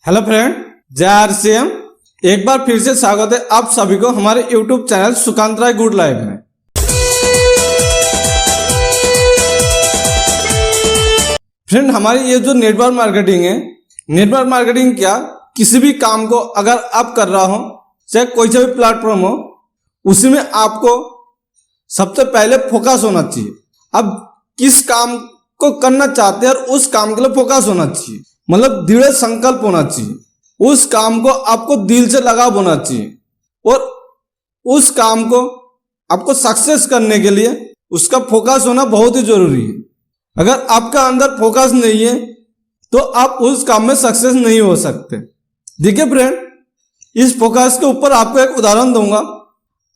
Hello friend, जय RCM. एक बार फिर से स्वागत है आप सभी को हमारे यूट्यूब चैनल सुकांत राय गुड लाइफ में। फ्रेंड, हमारी ये जो नेटवर्क मार्केटिंग है, नेटवर्क मार्केटिंग क्या, किसी भी काम को अगर आप कर रहा हो, चाहे कोई सा भी प्लेटफॉर्म हो, उसी में आपको सबसे पहले फोकस होना चाहिए। अब किस काम को करना चाहते हैं और उस काम के लिए फोकस होना चाहिए, मतलब दृढ़ संकल्प होना चाहिए। उस काम को आपको दिल से लगाव होना चाहिए और उस काम को आपको सक्सेस करने के लिए उसका फोकस होना बहुत ही जरूरी है। अगर आपका अंदर फोकस नहीं है तो आप उस काम में सक्सेस नहीं हो सकते। देखिए फ्रेंड, इस फोकस के ऊपर आपको एक उदाहरण दूंगा।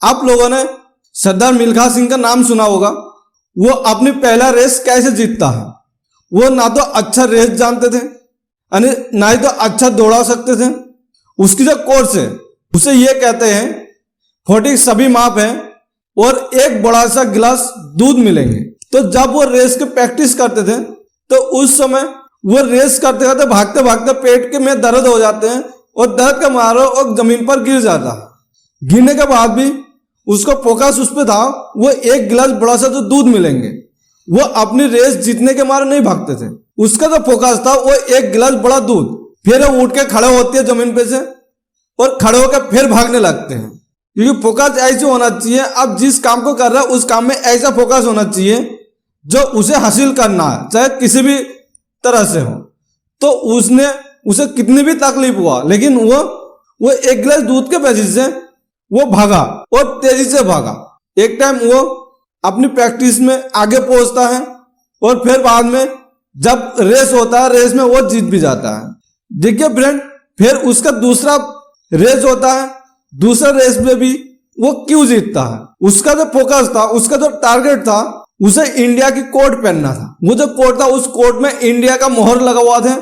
आप लोगों ने सरदार मिल्खा सिंह का नाम सुना होगा। वो अपनी पहला रेस कैसे जीतता है, वो ना तो अच्छा रेस जानते थे, ना ही तो अच्छा दौड़ा सकते थे। उसकी जो कोर्स है उसे ये कहते हैं 40 सभी माप हैं और एक बड़ा सा गिलास दूध मिलेंगे। तो जब वो रेस की प्रैक्टिस करते थे तो उस समय वो रेस करते करते भागते भागते पेट के में दर्द हो जाते हैं और दर्द का मारो और जमीन पर गिर जाता है। गिरने के बाद भी उसका फोकस उस पर था, वो एक गिलास बड़ा सा जो दूध मिलेंगे, वो अपनी रेस जीतने के मारे नहीं भागते थे। उसका जो फोकस था वो एक गिलास बड़ा दूध। फिर वो उठ के खड़े होते हैं जमीन पे से और खड़े होकर फिर भागने लगते हैं, क्योंकि फोकस ऐसे होना चाहिए। अब जिस काम को कर रहा है उस काम में ऐसा फोकस होना चाहिए जो उसे हासिल करना है, चाहे किसी भी तरह से हो। तो उसे कितनी भी तकलीफ हुआ, लेकिन वो एक गिलास दूध के वजह से वो भागा और तेजी से भागा। एक टाइम वो अपनी प्रैक्टिस में आगे पहुंचता है और फिर बाद में जब रेस होता है, रेस में वो जीत भी जाता है। देखिए फ्रेंड, फिर उसका दूसरा रेस होता है। दूसरा रेस में भी वो क्यों जीतता है, उसका जो फोकस था, उसका जो टारगेट था, उसे इंडिया की कोट पहनना था। वो जो कोट था उस कोट में इंडिया का मोहर लगा हुआ था,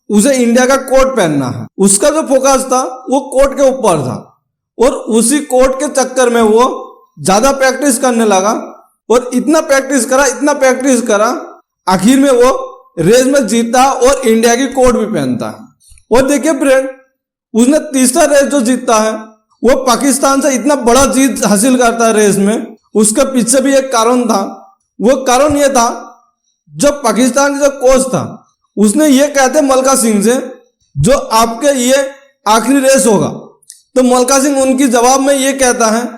उसे इंडिया का कोट पहनना है। उसका जो फोकस था वो कोट के ऊपर था और उसी कोट के चक्कर में वो ज्यादा प्रैक्टिस करने लगा और इतना प्रैक्टिस करा, आखिर में वो रेस में जीता और इंडिया की कोट भी पहनता है। और देखिए फ्रेंड, उसने तीसरा रेस जो जीतता है वो पाकिस्तान से इतना बड़ा जीत हासिल करता है रेस में। उसके पीछे भी एक कारण था। वो कारण ये था, जो पाकिस्तान का जो कोच था उसने ये कहते मल्का सिंह से, जो आपके ये आखिरी रेस होगा। तो मल्का सिंह उनकी जवाब में ये कहता है,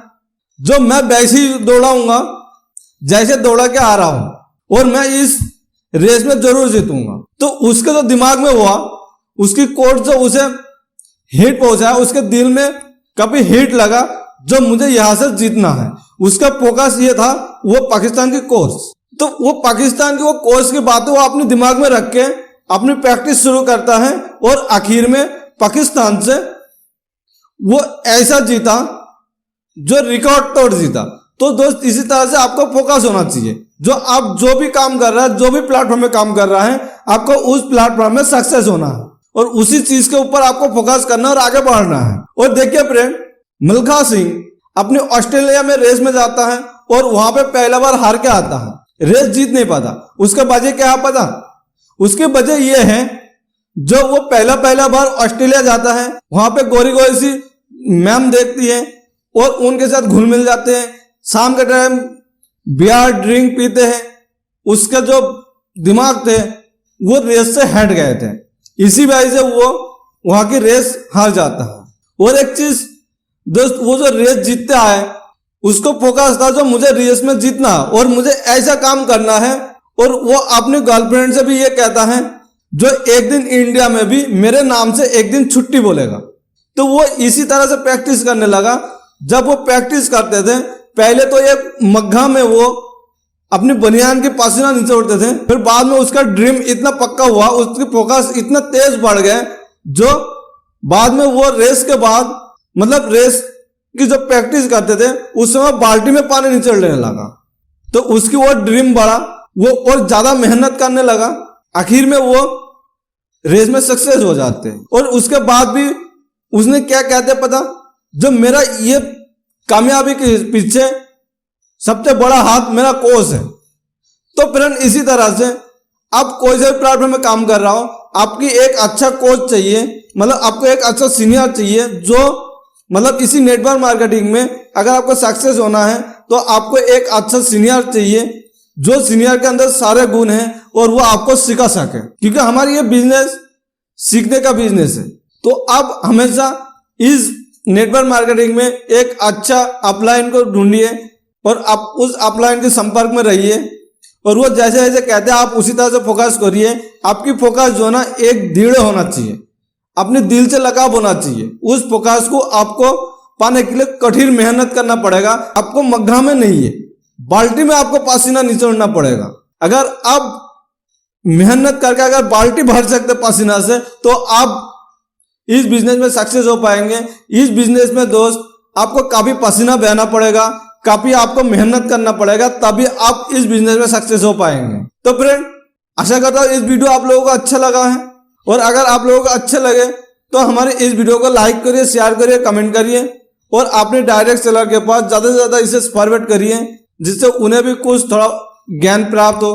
जो मैं वैसे ही दौड़ाऊंगा जैसे दौड़ा के आ रहा हूं और मैं इस रेस में जरूर जीतूंगा। तो उसके जो दिमाग में हुआ, उसकी कोच जो उसे हिट पहुंचा, उसके दिल में कभी हिट लगा जो मुझे यहां से जीतना है। उसका फोकस ये था, वो पाकिस्तान की कोच। तो वो पाकिस्तान की वो कोच की बातें वो अपने दिमाग में रख के अपनी प्रैक्टिस शुरू करता है और आखिर में पाकिस्तान से वो ऐसा जीता जो रिकॉर्ड तोड़ जीता। तो दोस्त, इसी तरह से आपको फोकस होना चाहिए। जो आप जो भी काम कर रहा है, जो भी प्लेटफॉर्म में काम कर रहा है, आपको उस प्लेटफॉर्म में सक्सेस होना है और उसी चीज के ऊपर आपको फोकस करना और आगे बढ़ना है। और देखिए फ्रेंड, मिल्खा सिंह अपनी ऑस्ट्रेलिया में रेस में जाता है और वहां पे पहला बार हार के आता है, रेस जीत नहीं पाता। उसका वजह क्या है पता? उसकी वजह यह है, जो वो पहला बार ऑस्ट्रेलिया जाता है, वहां पे गोरी गोरी सी मैम देखती है और उनके साथ घुल मिल जाते हैं। शाम के टाइम बियर ड्रिंक पीते हैं। उसके जो दिमाग थे वो रेस से हट गए थे, इसी वजह से वो वहां की रेस हार जाता है। और एक चीज दोस्त, वो जो रेस जीतते आए उसको फोकस था, जो मुझे रेस में जीतना और मुझे ऐसा काम करना है। और वो अपनी गर्लफ्रेंड से भी ये कहता है, जो एक दिन इंडिया में भी मेरे नाम से एक दिन छुट्टी बोलेगा। तो वो इसी तरह से प्रैक्टिस करने लगा। जब वो प्रैक्टिस करते थे, पहले तो एक मग्घा में वो अपनी बनियान के पसीना निचोड़ते थे, फिर बाद में उसका ड्रीम इतना पक्का हुआ, उसकी फोकस इतना तेज बढ़ गए, जो बाद में वो रेस के बाद, मतलब रेस की जब प्रैक्टिस करते थे उस समय बाल्टी में पानी निचोड़ने लगा। तो उसकी वो ड्रीम बढ़ा, वो और ज्यादा मेहनत करने लगा, आखिर में वो रेस में सक्सेस हो जाते हैं। और उसके बाद भी उसने क्या कहते पता, जो मेरा ये कामयाबी के पीछे सबसे बड़ा हाथ मेरा कोच है। तो फ्रेंड, इसी तरह से आप कोई से भी प्लेटफॉर्म में काम कर रहा हो, आपकी एक अच्छा कोच चाहिए, मतलब आपको एक अच्छा सीनियर चाहिए जो मतलब इसी नेटवर्क मार्केटिंग में अगर आपको सक्सेस होना है तो आपको एक अच्छा सीनियर चाहिए जो सीनियर के अंदर सारे गुण हैं और वो आपको सिखा सके, क्योंकि हमारी ये बिजनेस सीखने का बिजनेस है। तो आप हमेशा इस नेटवर्क मार्केटिंग में एक अच्छा अपलाइन को ढूंढिए और आप उस अपलाइन के संपर्क में रहिए और वो जैसे जैसे कहते हैं आप उसी तरह से फोकस करिए। आपकी फोकस जो ना एक दृढ़ होना चाहिए, अपने दिल से लगाव होना चाहिए। उस फोकस को आपको पाने के लिए कठिन मेहनत करना पड़ेगा। आपको मग्घा में नहीं है, बाल्टी में आपको पसीना निचोड़ना पड़ेगा। अगर आप मेहनत करके अगर बाल्टी भर सकते पसीना से तो आप इस बिजनेस में सक्सेस हो पाएंगे। इस बिजनेस में दोस्त आपको काफी पसीना बहाना पड़ेगा, काफी आपको मेहनत करना पड़ेगा, तभी आप इस बिजनेस में सक्सेस हो पाएंगे। तो फ्रेंड, आशा करता हूँ इस वीडियो आप लोगों को अच्छा लगा है और अगर आप लोगों को अच्छे लगे तो हमारे इस वीडियो को लाइक करिए, शेयर करिए, कमेंट करिए और अपने डायरेक्ट सेलर के पास ज्यादा से ज्यादा इसे फॉरवर्ड करिए जिससे उन्हें भी कुछ थोड़ा ज्ञान प्राप्त हो।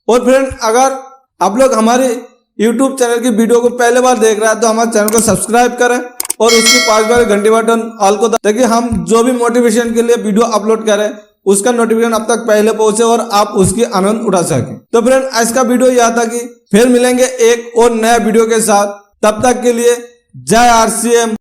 और फ्रेंड, अगर आप लोग हमारे YouTube चैनल की वीडियो को पहले बार देख रहे हैं तो हमारे चैनल को सब्सक्राइब करें और उसके पास वाले घंटी बटन ऑल को, ताकि हम जो भी मोटिवेशन के लिए वीडियो अपलोड करें उसका नोटिफिकेशन अब तक पहले पहुंचे और आप उसकी आनंद उठा सकें। तो फ्रेंड, आज का वीडियो यहाँ था कि फिर मिलेंगे एक और नया वीडियो के साथ। तब तक के लिए जय RCM।